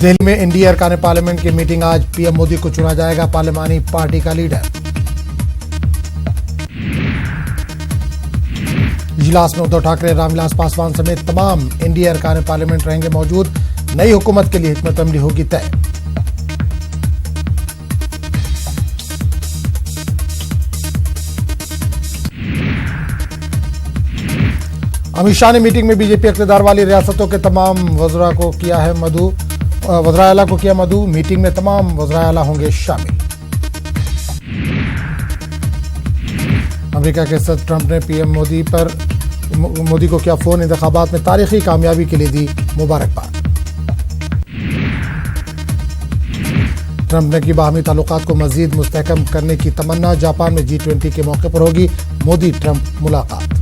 दिल्ली में इंडिया अरकान पार्लियामेंट की मीटिंग आज। पीएम मोदी को चुना जाएगा पार्लियामानी पार्टी का लीडर। इजलास में उद्धव ठाकरे, रामविलास पासवान समेत तमाम इंडिया अरकान पार्लियामेंट रहेंगे मौजूद। नई हुकूमत के लिए हिकमत अमली होगी तय। अमित शाह ने मीटिंग में बीजेपी इक़्तिदार वाली रियासतों के तमाम वज़रा को किया है मदऊ। वज़रा आला को किया मदऊ। मीटिंग में तमाम वज़रा आला होंगे शामिल। अमेरिका के सदर ट्रंप ने पीएम मोदी को किया फोन। इंतखाबात में तारीखी कामयाबी के लिए दी मुबारकबाद। ट्रंप ने की बाहमी ताल्लुकात को मजीद मुस्तहकम करने की तमन्ना। जापान में G20 के मौके पर होगी मोदी ट्रंप मुलाकात।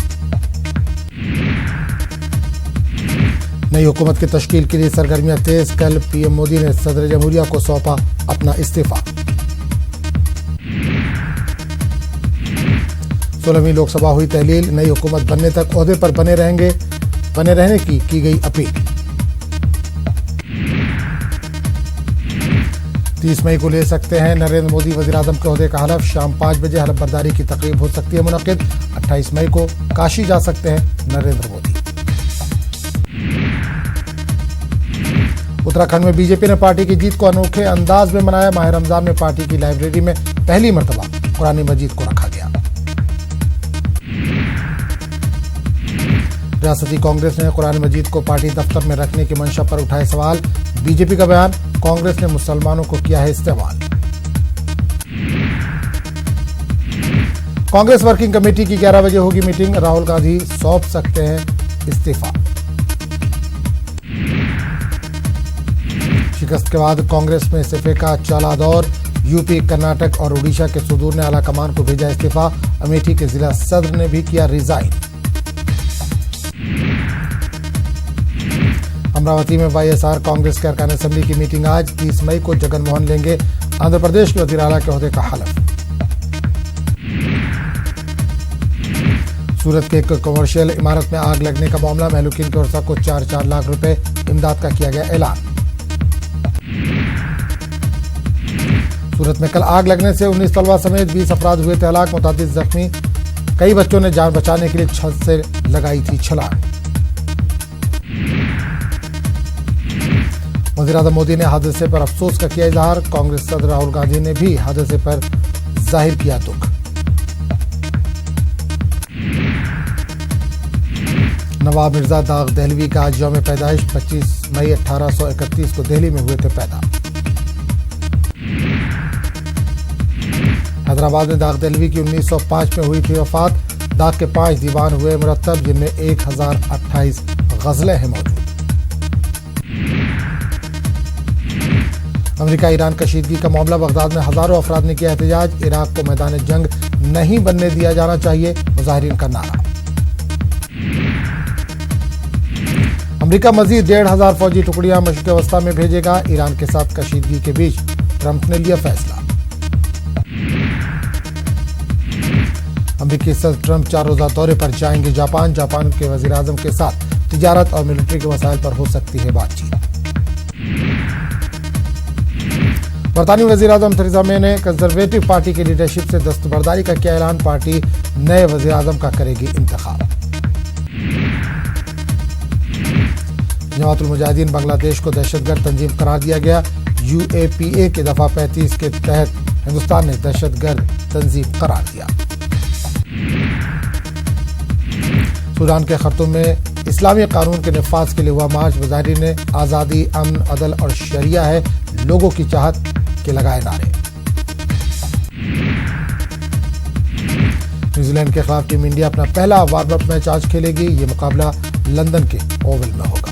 नई हुकूमत की तश्कील के लिए सरगर्मियां तेज। कल पीएम मोदी ने सदर जमहूरिया को सौंपा अपना इस्तीफा। 16वीं लोकसभा हुई तहलील। नई हुकूमत बनने तक ओहदे पर बने रहने की गई अपील। 30 मई को ले सकते हैं नरेंद्र मोदी वज़ीर-ए-आज़म के ओहदे का हलफ। शाम 5 बजे हलफ बर्दारी की तकरीब हो सकती है मुनक्किद। 28 मई को काशी जा सकते हैं नरेंद्र मोदी। उत्तराखंड में बीजेपी ने पार्टी की जीत को अनोखे अंदाज में मनाया। माह रमजान में पार्टी की लाइब्रेरी में पहली मर्तबा कुरान मजीद को रखा गया। रियासती कांग्रेस ने कुरान मजीद को पार्टी दफ्तर में रखने की मंशा पर उठाए सवाल। बीजेपी का बयान, कांग्रेस ने मुसलमानों को किया है इस्तेमाल। कांग्रेस वर्किंग कमेटी की 11 बजे होगी मीटिंग। राहुल गांधी सौंप सकते हैं इस्तीफा। शिकस्त के बाद कांग्रेस में इस्तीफे का चला दौर। यूपी, कर्नाटक और उड़ीसा के सुदूर ने आला कमान को भेजा इस्तीफा। अमेठी के जिला सदर ने भी किया रिजाइन। अमरावती में वाईएसआर कांग्रेस के अरकान असेंबली की मीटिंग आज। 30 मई को जगन मोहन लेंगे आंध्र प्रदेश के वज़ीर आला के ओहदे का हलफ। सूरत के एक कमर्शियल इमारत में आग लगने का मामला। महलूकिन के वर्षा को 4-4 लाख रुपए इमदाद का किया गया ऐलान। सूरत में कल आग लगने से 19 तलबा समेत 20 अफराद हुए थे हलाक। मुतादिद जख्मी। कई बच्चों ने जान बचाने के लिए छत से लगाई थी छलांग। वज़ीर-ए-आज़म मोदी ने हादसे पर अफसोस का किया इजहार। कांग्रेस सदर राहुल गांधी ने भी हादसे पर जाहिर किया दुख। नवाब मिर्जा दाग दहलवी का आज यौम पैदाइश। 25 मई 1831 को दिल्ली में हुए थे पैदा। हैदराबाद में दाग दहलवी की 1905 में हुई थी वफात। दाग के 5 दीवान हुए मुरत्तब, जिनमें 1028 गजलें हैं मौजूद। अमेरिका ईरान कशीदगी का मामला। बगदाद में हजारों अफराद ने किया एहतजाज। इराक को मैदान जंग नहीं बनने दिया जाना चाहिए, मुजाहिरीन का नारा। अमेरिका मजीद 1,500 फौजी टुकड़ियां मशरिक़ वस्ता में भेजेगा। ईरान के साथ कशीदगी के बीच ट्रंप ने लिया फैसला। अमेरिकी सदर ट्रंप 4 रोजा दौरे पर जाएंगे जापान। जापान के वज़ीर-ए-आज़म के साथ तिजारत और मिलिट्री के मसाइल पर हो सकती है बातचीत। बरतानी वज़ीर-ए-आज़म थेरेसा मे ने कंजर्वेटिव पार्टी की लीडरशिप से दस्तबरदारी का किया ऐलान। पार्टी नए वज़ीर-ए-आज़म का करेगी इंतखाब। जमातुल मुजाहिदीन बांग्लादेश को दहशतगर्द तंजीम करार दिया गया। UAPA के दफा 35 के तहत हिंदुस्तान ने दहशतगर्द तंजीम करार दिया। सूडान के खर्तूम में इस्लामी कानून के नफाज के लिए हुआ मार्च। मुजाहिरीन ने आज़ादी, अमन, अदल और शरिया है लोगों की चाहत के लगाए नारे। न्यूजीलैंड के खिलाफ टीम इंडिया अपना पहला वार्म अप मैच आज खेलेगी। ये मुकाबला लंदन के ओवल में होगा।